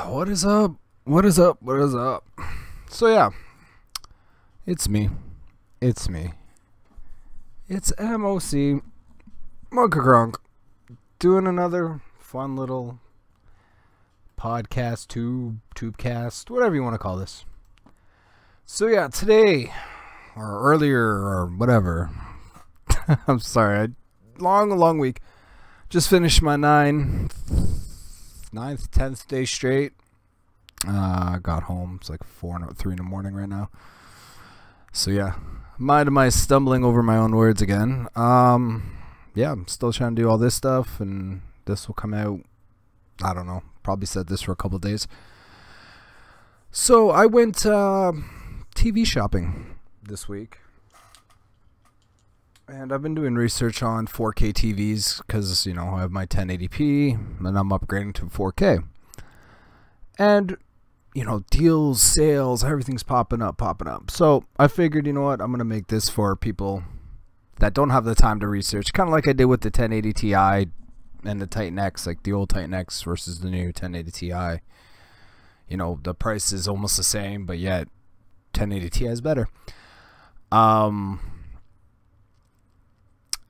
What is up? What is up? What is up? So yeah, it's me. It's me. It's M.O.C doing another fun little podcast, tubecast, whatever you want to call this. So yeah, today or earlier or whatever. I'm sorry. Long week. Just finished my ninth, 10th day straight. I got home. It's like 3 in the morning right now. So yeah, mind my stumbling over my own words again. Yeah, I'm still trying to do all this stuff, and this will come out. I don't know. Probably said this for a couple days. So I went TV shopping this week. And I've been doing research on 4K TVs because, you know, I have my 1080p and I'm upgrading to 4K. And, you know, deals, sales, everything's popping up. So I figured, you know what, I'm going to make this for people that don't have the time to research. Kind of like I did with the 1080 Ti and the Titan X, like the old Titan X versus the new 1080 Ti. You know, the price is almost the same, but yet 1080 Ti is better.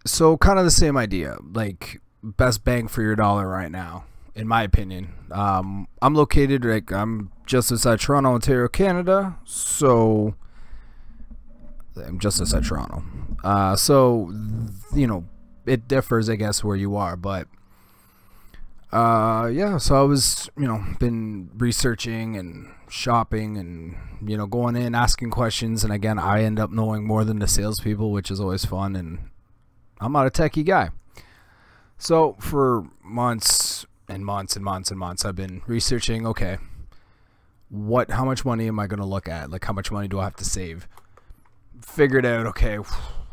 So kind of the same idea, like best bang for your dollar right now, in my opinion. I'm located, like, I'm just outside Toronto, Ontario, Canada. So I'm just outside Toronto. So, you know, it differs, I guess, where you are. But yeah, so I was, you know, been researching and shopping and, you know, going in, asking questions. And again, I end up knowing more than the salespeople, which is always fun. And I'm not a techie guy. So for months and months and months and months, I've been researching, okay, how much money am I going to look at? Like, how much money do I have to save? Figured out, okay,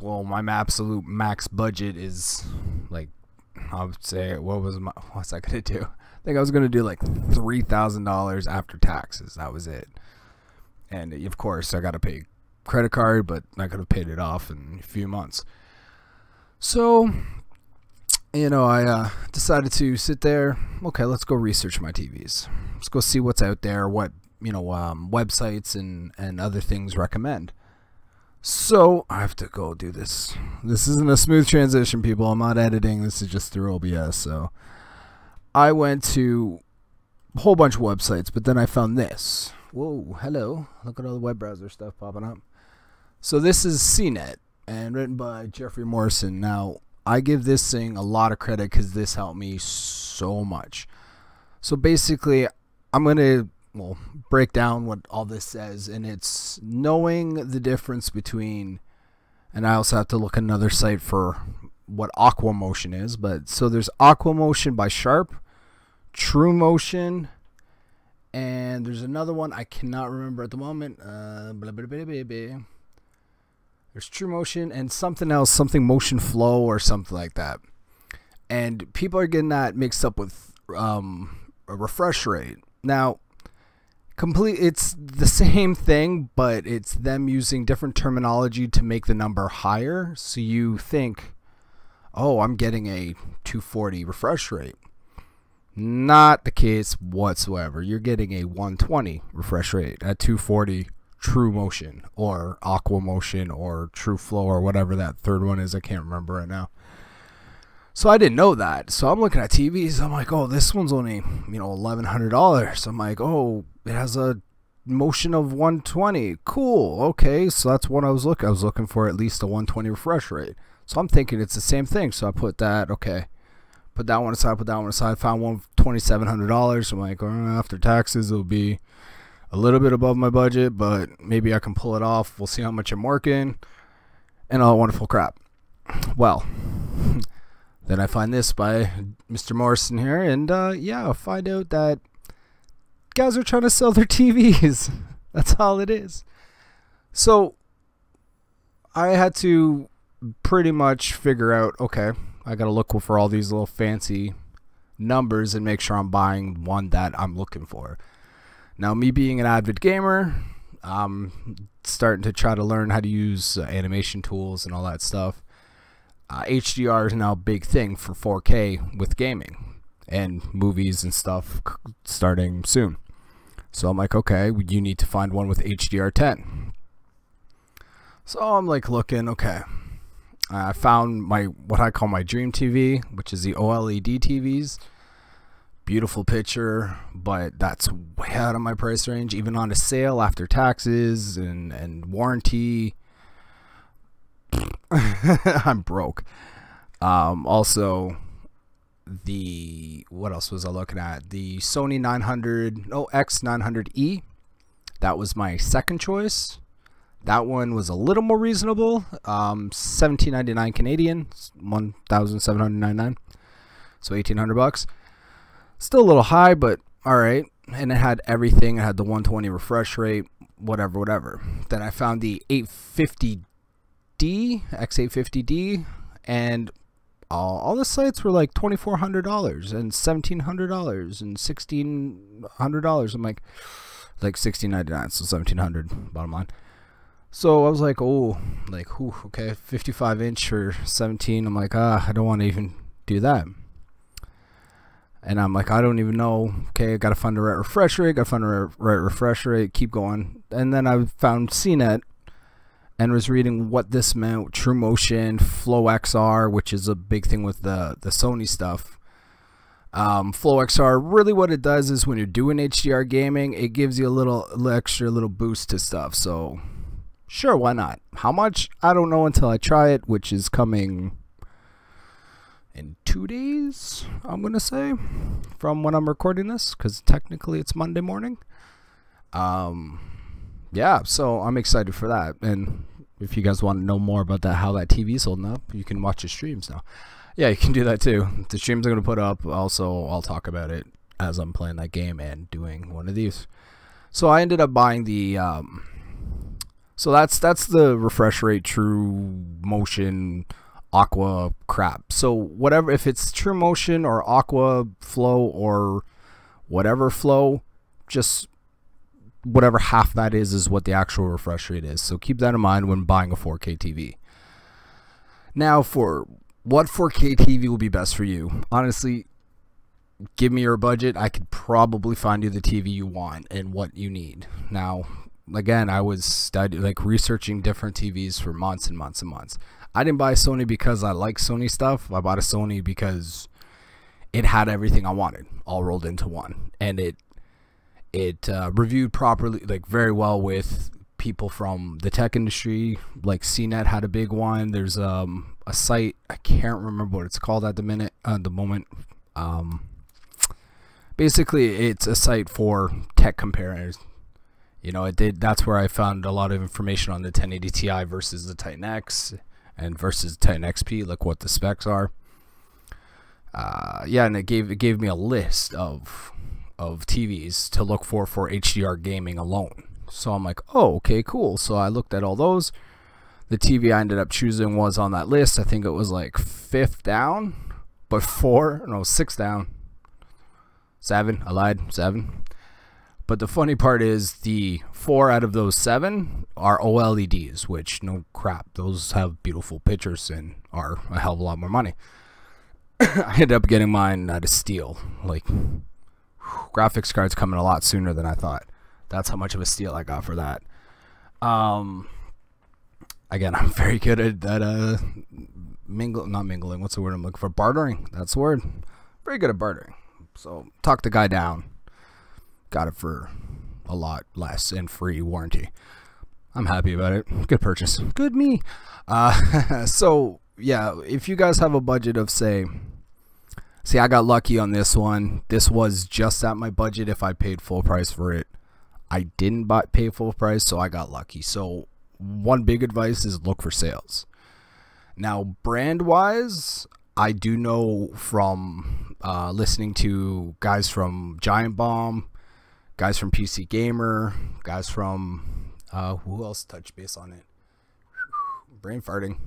well, my absolute max budget is, like, I would say, what's I going to do? I think I was going to do like $3,000 after taxes. That was it. And of course, I got to pay credit card, but I could have paid it off in a few months. So, you know, I decided to sit there. Okay, let's go research my TVs. Let's go see what's out there, what, you know, websites and other things recommend. So I have to go do this. This isn't a smooth transition, people. I'm not editing. This is just through OBS. So I went to a whole bunch of websites, but then I found this. Whoa, hello. Look at all the web browser stuff popping up. So this is CNET, and written by Jeffrey Morrison. Now, I give this thing a lot of credit because this helped me so much. So basically, I'm going to, well, break down what all this says, and it's knowing the difference between, and I also have to look at another site for what Aquamotion is, but so there's Aquamotion by Sharp, True Motion, and there's another one I cannot remember at the moment. There's True Motion and something else, something Motion Flow or something like that. And people are getting that mixed up with a refresh rate. Now, it's the same thing, but it's them using different terminology to make the number higher. So you think, oh, I'm getting a 240 refresh rate. Not the case whatsoever. You're getting a 120 refresh rate at 240 True Motion or Aquamotion or True Flow or whatever that third one is. I can't remember right now. So I didn't know that. So I'm looking at TVs. I'm like, oh, this one's only, you know, $1,100. I'm like, oh, it has a motion of 120. Cool. Okay. So that's what I was looking. I was looking for at least a 120 refresh rate. So I'm thinking it's the same thing. So I put that. Okay. Put that one aside. Put that one aside. Found one $2,700. I'm like, oh, after taxes, it'll be a little bit above my budget, but maybe I can pull it off. We'll see how much I'm working and all that wonderful crap. Well, then I find this by Mr. Morrison here, and yeah, I find out that guys are trying to sell their TVs. That's all it is. So I had to pretty much figure out, okay, I got to look for all these little fancy numbers and make sure I'm buying one that I'm looking for. Now, me being an avid gamer, I'm starting to try to learn how to use animation tools and all that stuff. HDR is now a big thing for 4K with gaming and movies and stuff starting soon. So I'm like, okay, you need to find one with HDR10. So I'm like looking, okay. I found what I call my dream TV, which is the OLED TVs. Beautiful picture, but that's way out of my price range, even on a sale after taxes and warranty. I'm broke. Also, what else was I looking at? The Sony X900E. That was my second choice. That one was a little more reasonable. $17.99 Canadian, $1,799, so $1,800. Still a little high, but all right. And it had everything. It had the 120 refresh rate, whatever. Then I found the 850D, X850D, and all the sites were like $2,400 and $1,700 and $1,600. I'm like $1,699, so $1,700 bottom line. So I was like, oh, like, whew, okay, 55 inch or 17. I'm like, I don't want to even do that. And I'm like, I don't even know. Okay, I got to find the right refresh rate. Keep going. And then I found CNET and was reading what this meant. TrueMotion, Flow XR, which is a big thing with the Sony stuff. Flow XR, really what it does is when you're doing HDR gaming, it gives you a little extra boost to stuff. So sure, why not? How much? I don't know until I try it, which is coming in 2 days, I'm gonna say, from when I'm recording this, because technically it's Monday morning. Yeah, so I'm excited for that. And if you guys want to know more about that, how that TV's holding up, you can watch the streams now. Yeah, you can do that too. The streams I'm gonna put up, also I'll talk about it as I'm playing that game and doing one of these. So I ended up buying the so that's the refresh rate TrueMotion Aqua crap. So whatever, if it's TrueMotion or Aquaflow or whatever flow, just whatever half that is what the actual refresh rate is. So keep that in mind when buying a 4K TV. Now, for what 4K TV will be best for you? Honestly, give me your budget. I could probably find you the TV you want and what you need. Now, again, I was researching different TVs for months and months and months. I didn't buy Sony because I like Sony stuff. I bought a Sony because it had everything I wanted all rolled into one, and it reviewed properly, like very well with people from the tech industry. Like CNET had a big one. There's a site, I can't remember what it's called at the moment. Basically, it's a site for tech comparers. You know, that's where I found a lot of information on the 1080 Ti versus the Titan X and versus Titan XP, like what the specs are. Yeah, and it gave me a list of TVs to look for HDR gaming alone. So I'm like, oh, okay, cool. So I looked at all those. The TV I ended up choosing was on that list. I think it was like 5th down, but 6 down. 7, I lied, 7. But the funny part is the 4 out of those 7 are OLEDs, which, no crap, those have beautiful pictures and are a hell of a lot more money. I ended up getting mine at a steal. Like, graphics cards coming a lot sooner than I thought. That's how much of a steal I got for that. Again, I'm very good at that. Not mingling. What's the word I'm looking for? Bartering. That's the word. Very good at bartering. So talk the guy down. Got it for a lot less and free warranty. I'm happy about it. Good purchase. Good me. So yeah, if you guys have a budget of see, I got lucky on this one. This was just at my budget if I paid full price for it. I didn't pay full price, so I got lucky. So one big advice is look for sales. Now, brand wise, I do know from listening to guys from Giant Bomb, guys from PC Gamer, guys from who else touched base on it? Brain farting.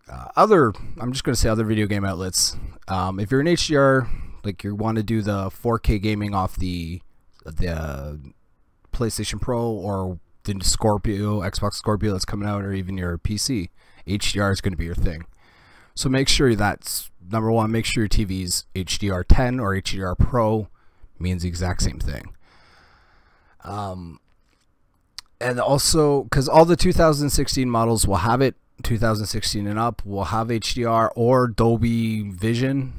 I'm just gonna say other video game outlets. If you're an HDR, like you want to do the 4K gaming off the PlayStation Pro or the Xbox Scorpio that's coming out, or even your PC, HDR is going to be your thing. So make sure that's number one. Make sure your TV's HDR10 or HDR Pro means the exact same thing. And also, because all the 2016 models will have it, 2016 and up will have HDR or Dolby Vision.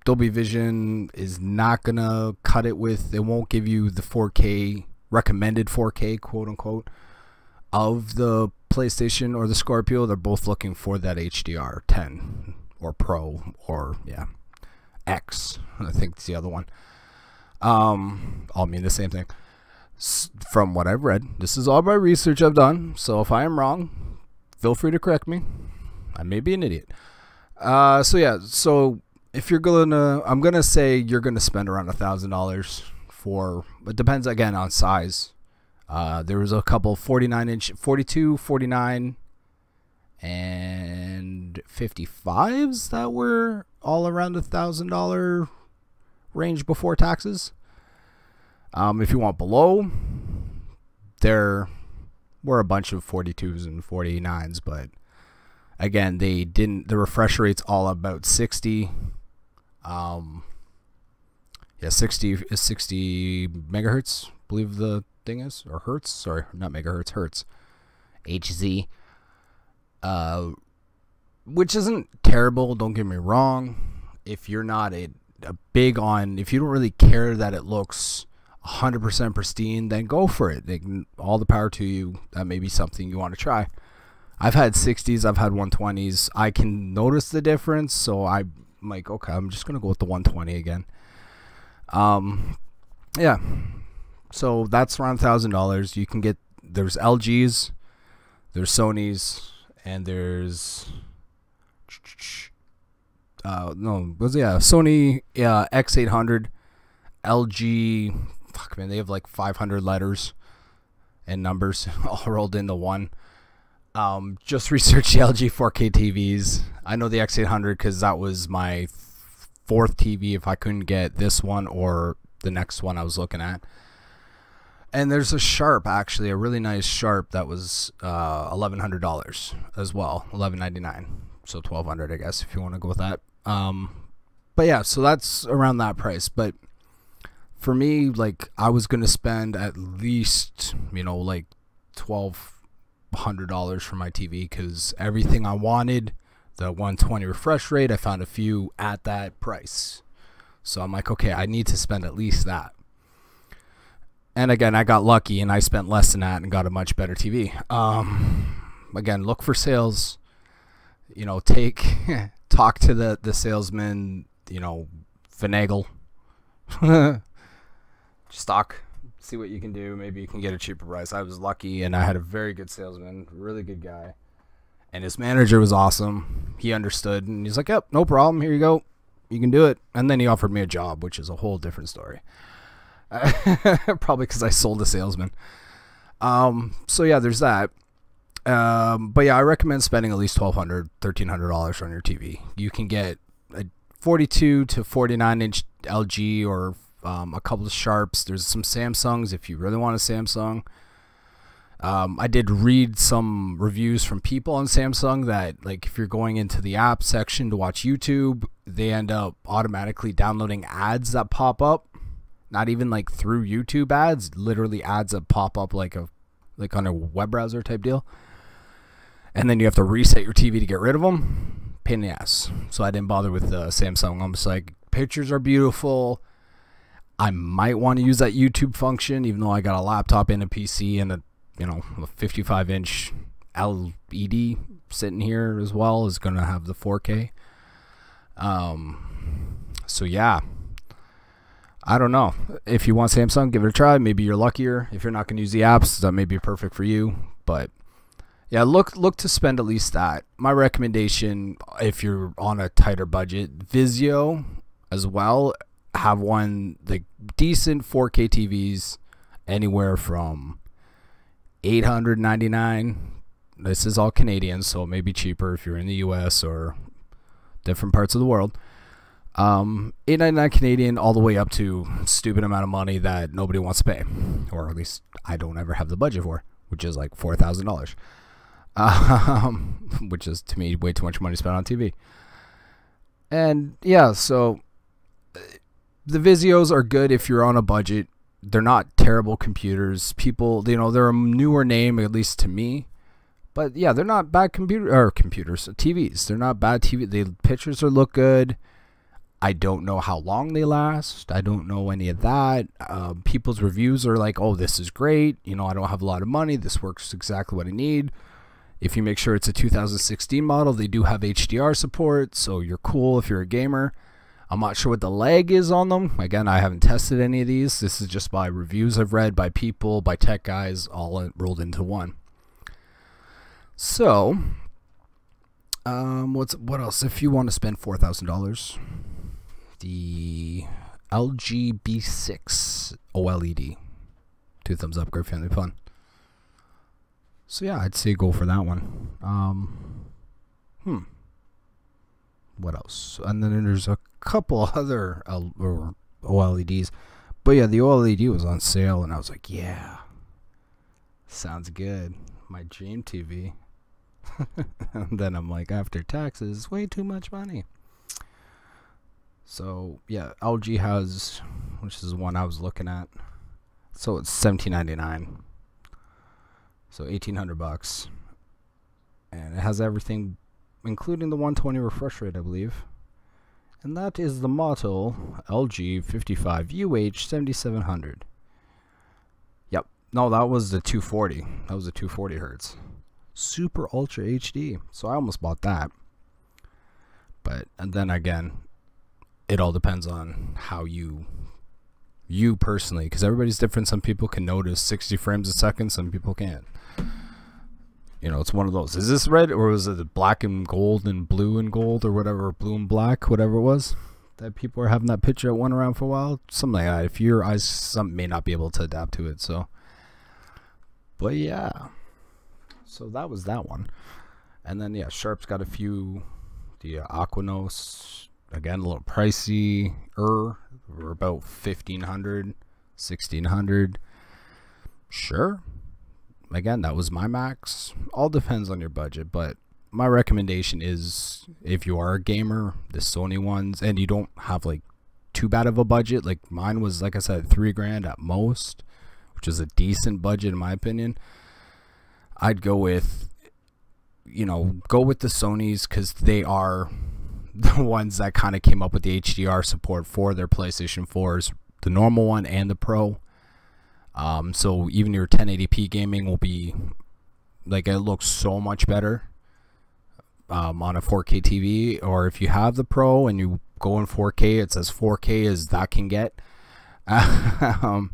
Dolby Vision is not going to cut it with, it won't give you the 4K, recommended 4K, quote unquote, of the PlayStation or the Scorpio. They're both looking for that HDR 10 or Pro or, yeah, X, I think it's the other one. All mean the same thing. From what I've read, this is all my research I've done, so if I am wrong, feel free to correct me. I may be an idiot. So yeah, so if you're gonna, I'm gonna say you're gonna spend around $1,000 for, it depends again on size. There was a couple 49-inch, 42, 49, and 55s that were all around $1,000 range before taxes. If you want below, there were a bunch of 42s and 49s, but again, they didn't, the refresh rate's all about 60. Yeah, 60 is 60 megahertz, I believe the thing is, or hertz, sorry, not megahertz, hertz, HZ, which isn't terrible, don't get me wrong. If you're not a big on, if you don't really care that it looks 100% pristine, then go for it. All the power to you. That may be something you want to try. I've had 60s, I've had 120s. I can notice the difference, so I'm like, okay, I'm just gonna go with the 120 again. Yeah, so that's around $1,000. You can get, there's LGs, there's Sonys, and there's Sony X800, LG. Fuck, man, they have like 500 letters and numbers all rolled into one. Just research the LG 4K TVs. I know the X800 because that was my fourth TV if I couldn't get this one or the next one I was looking at. And there's a Sharp, actually, a really nice Sharp that was $1,100 as well, $1,199, so $1,200, I guess, if you want to go with that. But yeah, so that's around that price. But for me, like, I was gonna spend at least, you know, like $1,200 for my TV because everything I wanted, the 120 refresh rate, I found a few at that price. So I'm like, okay, I need to spend at least that. And again, I got lucky and I spent less than that and got a much better TV. Again, look for sales. You know, talk to the salesman. You know, finagle. Just talk. See what you can do. Maybe you can get a cheaper price. I was lucky and I had a very good salesman, really good guy. And his manager was awesome. He understood and he's like, yep, no problem. Here you go. You can do it. And then he offered me a job, which is a whole different story. Probably because I sold a salesman. So yeah, there's that. But yeah, I recommend spending at least $1,200, $1,300 on your TV. You can get a 42 to 49-inch LG or a couple of Sharps. There's some Samsungs if you really want a Samsung. I did read some reviews from people on Samsung that, like, if you're going into the app section to watch YouTube, they end up automatically downloading ads that pop up. Not even like through YouTube ads, literally ads that pop up like on a web browser type deal. And then you have to reset your TV to get rid of them. Pain in the ass. So I didn't bother with the Samsung. I'm just like, pictures are beautiful. I might want to use that YouTube function, even though I got a laptop and a PC and a 55-inch LED sitting here as well is going to have the 4K. So yeah. I don't know. If you want Samsung, give it a try. Maybe you're luckier. If you're not going to use the apps, that may be perfect for you. But yeah, look to spend at least that. My recommendation, if you're on a tighter budget, Vizio as well. Have one, like, decent 4K TVs anywhere from $899. This is all Canadian, so it may be cheaper if you're in the US or different parts of the world. $899 Canadian all the way up to stupid amount of money that nobody wants to pay, or at least I don't ever have the budget for, which is like $4,000, which is to me way too much money spent on TV. And yeah, so the Vizios are good if you're on a budget. they're not terrible computers. People, you know, they're a newer name, at least to me. But yeah, they're not bad computers, TVs. They're not bad TV. The pictures look good. I don't know how long they last. I don't know any of that. People's reviews are like, oh, this is great. You know, I don't have a lot of money. This works exactly what I need. If you make sure it's a 2016 model, they do have HDR support, so you're cool if you're a gamer. I'm not sure what the lag is on them. Again, I haven't tested any of these. This is just by reviews I've read, by people, by tech guys, all rolled into one. So, what else? If you want to spend $4,000, the LG B6 OLED, 2 thumbs up, great family fun. So yeah, I'd say go for that one. What else? And then there's a couple other OLEDs, but yeah, the OLED was on sale, and I was like, yeah, sounds good. My dream TV. And then I'm like, after taxes, way too much money. So yeah, LG has, which is the one I was looking at. So it's $17.99. So $1,800, and it has everything, including the 120 refresh rate, I believe. And that is the model LG 55UH7700. Yep. No, that was the 240. That was the 240 hertz. Super Ultra HD. So I almost bought that. But, and then again, it all depends on how you personally, because everybody's different. Some people can notice 60 frames a second, some people can't. You know, it's one of those. Is this red, or was it black and gold and blue and gold, or whatever, blue and black, whatever it was that people are having that picture that went around for a while? Something like that. If your eyes, some may not be able to adapt to it. So, but yeah, so that was that one. And then yeah, Sharp's got a few. The Aquaflow, again, a little pricey. We're about $1,500, $1,600. Sure. Again, that was my max. All depends on your budget, but my recommendation is, if you are a gamer, the Sony ones, and you don't have like too bad of a budget, like mine was, like I said, $3,000 at most, which is a decent budget in my opinion. I'd go with, you know, go with the Sonys, because they are the ones that kind of came up with the HDR support for their PlayStation 4s, the normal one and the Pro. So even your 1080p gaming will be, like, it looks so much better on a 4K TV. Or if you have the Pro and you go in 4K, it's as 4K as that can get. I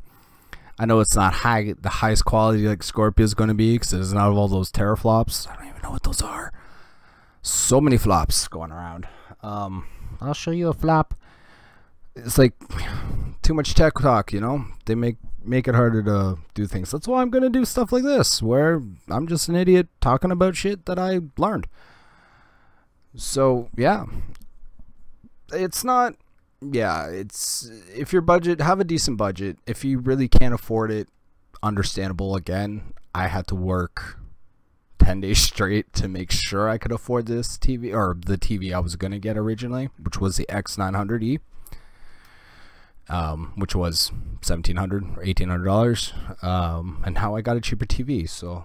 know it's not the highest quality like Scorpio is going to be, because it's not all those teraflops. I don't even know what those are. So many flops going around. I'll show you a flop. It's like too much tech talk, you know. They make it harder to do things. That's why I'm gonna do stuff like this, where I'm just an idiot talking about shit that I learned. So yeah, it's not, yeah, it's, if your budget, have a decent budget. If you really can't afford it, understandable. Again, I had to work 10 days straight to make sure I could afford this TV, or the TV I was gonna get originally, which was the X900E. Which was $1,700 or $1,800, and how I got a cheaper TV, so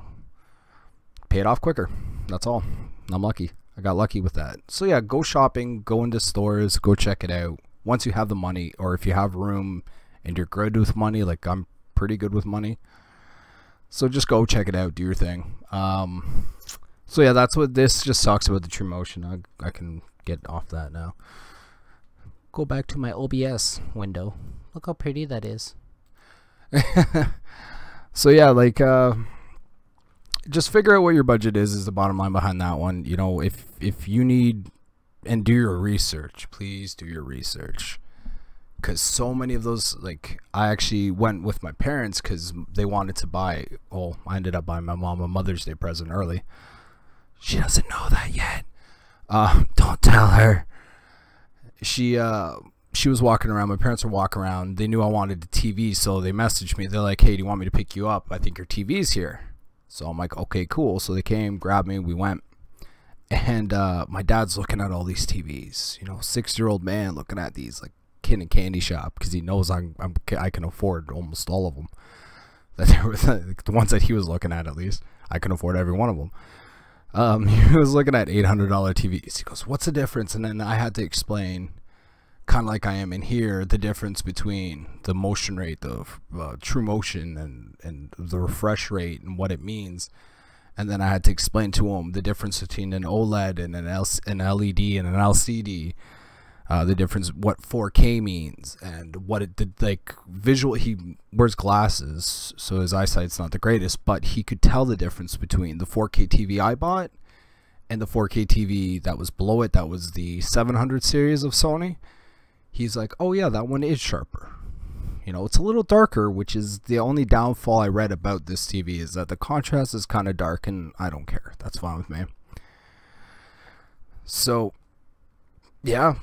pay it off quicker. That's all. I'm lucky. I got lucky with that. So yeah, go shopping, go into stores, go check it out. Once you have the money, or if you have room and you're good with money, like I'm pretty good with money, so just go check it out, do your thing. So yeah, that's what this just talks about, the True Motion. I can get off that now. Go back to my OBS window. Look how pretty that is. So yeah, like just figure out what your budget is the bottom line behind that one. You know, if you need, and do your research, please do your research, because so many of those, like, I actually went with my parents because they wanted to buy, well, I ended up buying my mom a Mother's Day present early. She doesn't know that yet. Don't tell her. She was walking around. My parents were walking around. They knew I wanted the TV, so they messaged me. They're like, hey, do you want me to pick you up? I think your TV's here. So I'm like, okay, cool. So they came, grabbed me, we went. And my dad's looking at all these TVs. You know, 6-year-old man looking at these, like, kid in a candy shop because he knows I can afford almost all of them. That there was the ones that he was looking at least. I can afford every one of them. He was looking at $800 TVs. He goes, "What's the difference?" And then I had to explain, kind of like I am in here, the difference between the motion rate, the true motion, and the refresh rate, and what it means. And then I had to explain to him the difference between an OLED and an LED and an LCD. The difference, what 4K means, and what it did, like visual. He wears glasses, so his eyesight's not the greatest, but he could tell the difference between the 4K TV I bought and the 4K TV that was below it. That was the 700 series of Sony. He's like, "Oh yeah, that one is sharper. You know, it's a little darker," which is the only downfall I read about this TV, is that the contrast is kind of dark, and I don't care. That's fine with me. So yeah,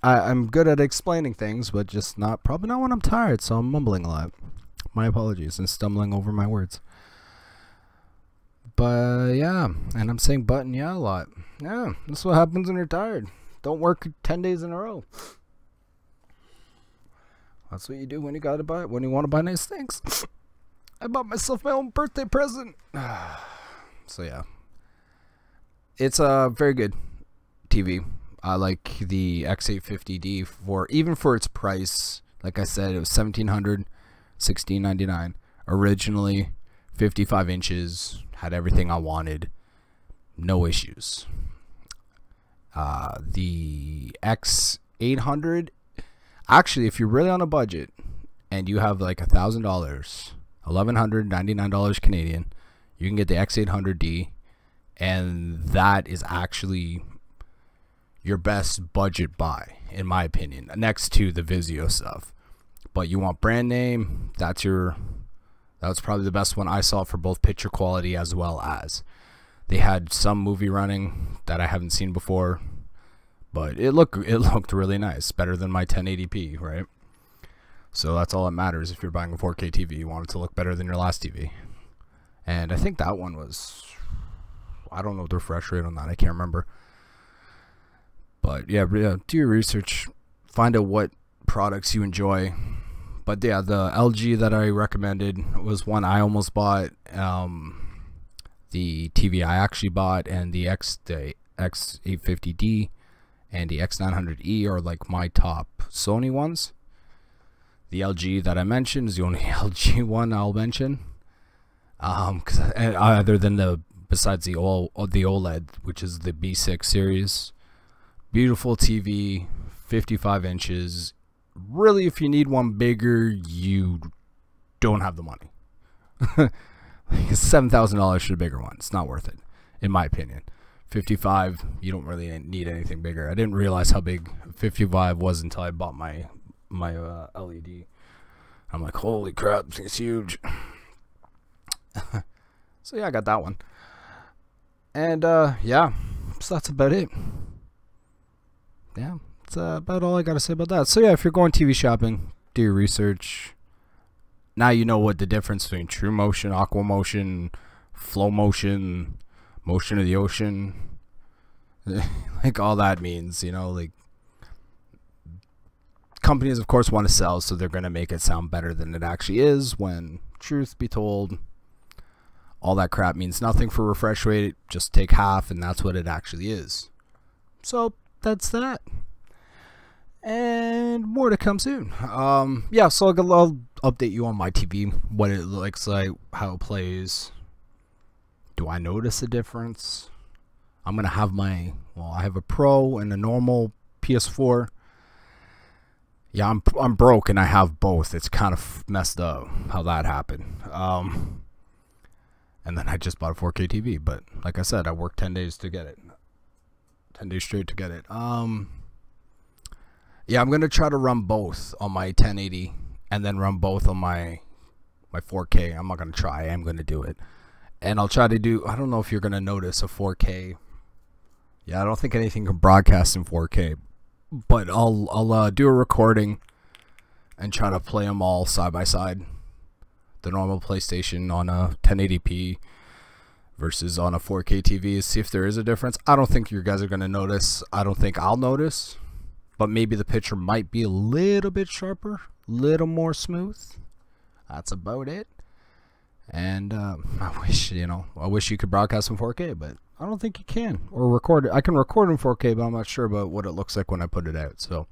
I'm good at explaining things, but just probably not when I'm tired, so I'm mumbling a lot. My apologies, and stumbling over my words. But yeah, and I'm saying "but" and "yeah" a lot. Yeah, that's what happens when you're tired. Don't work 10 days in a row. That's what you do when you want to buy nice things. I bought myself my own birthday present. So yeah, it's a very good TV. I like the X850D even for its price. Like I said, it was $1,700, $1,699. Originally 55 inches, had everything I wanted, no issues. The X800, actually, if you're really on a budget and you have like $1,000, $1,199 Canadian, you can get the X800D, and that is actually your best budget buy, in my opinion, next to the Vizio stuff. But you want brand name, that was probably the best one I saw for both picture quality, as well as they had some movie running that I haven't seen before, but it looked really nice, better than my 1080p, right? So that's all that matters. If you're buying a 4K TV, you want it to look better than your last TV. And I think that one was, I don't know the refresh rate on that, I can't remember. But yeah, do your research, find out what products you enjoy. But yeah, the LG that I recommended was one I almost bought. The TV I actually bought, and the X850D and the X900E are like my top Sony ones. The LG that I mentioned is the only LG one I'll mention. Besides the OLED, which is the B6 series. Beautiful TV, 55 inches. Really, if you need one bigger, you don't have the money. $7,000 for a bigger one. It's not worth it, in my opinion. 55, you don't really need anything bigger. I didn't realize how big 55 was until I bought my LED. I'm like, holy crap, this thing's huge. So yeah, I got that one. And yeah, so that's about it. Yeah, that's about all I gotta say about that. So yeah, if you're going TV shopping, do your research. Now you know what the difference between true motion, aqua motion, flow motion, motion of the ocean, like all that means, you know. Like, companies of course want to sell, so they're gonna make it sound better than it actually is, when truth be told, all that crap means nothing for refresh rate. Just take half and that's what it actually is. So that's that, and more to come soon. Yeah, so I'll update you on my TV, what it looks like, how it plays. Do I notice a difference? I'm gonna have I have a Pro and a normal PS4. Yeah, I'm broke and I have both. It's kind of messed up how that happened. And then I just bought a 4K TV, but like I said, I worked 10 days to get it. 10 days straight to get it. Yeah, I'm gonna try to run both on my 1080 and then run both on my 4K. I'm not gonna try. I am gonna do it, and I'll try to do. I don't know if you're gonna notice a 4K. Yeah, I don't think anything can broadcast in 4K, but I'll do a recording and try to play them all side by side. The normal PlayStation on a 1080p versus on a 4K TV. See if there is a difference. I don't think you guys are gonna notice. I don't think I'll notice. but maybe the picture might be a little bit sharper, little more smooth. That's about it. And I wish you could broadcast in 4K, but I don't think you can, or record it. I can record in 4K, but I'm not sure about what it looks like when I put it out. So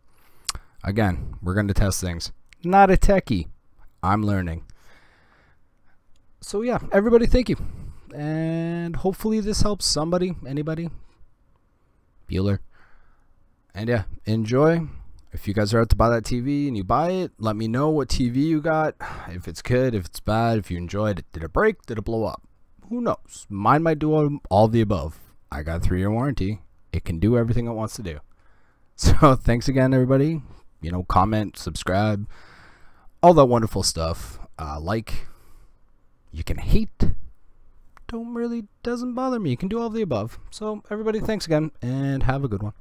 again, we're going to test things. Not a techie. I'm learning. So yeah, everybody, thank you. And hopefully this helps somebody, anybody. Bueller. And yeah, enjoy. If you guys are out to buy that TV and you buy it, let me know what TV you got. If it's good, if it's bad, if you enjoyed it. Did it break? Did it blow up? Who knows? Mine might do all the above. I got a 3-year warranty. It can do everything it wants to do. So thanks again, everybody. Comment, subscribe, all that wonderful stuff. Like. You can hate. Doesn't bother me. You can do all the above. So everybody, thanks again, and have a good one.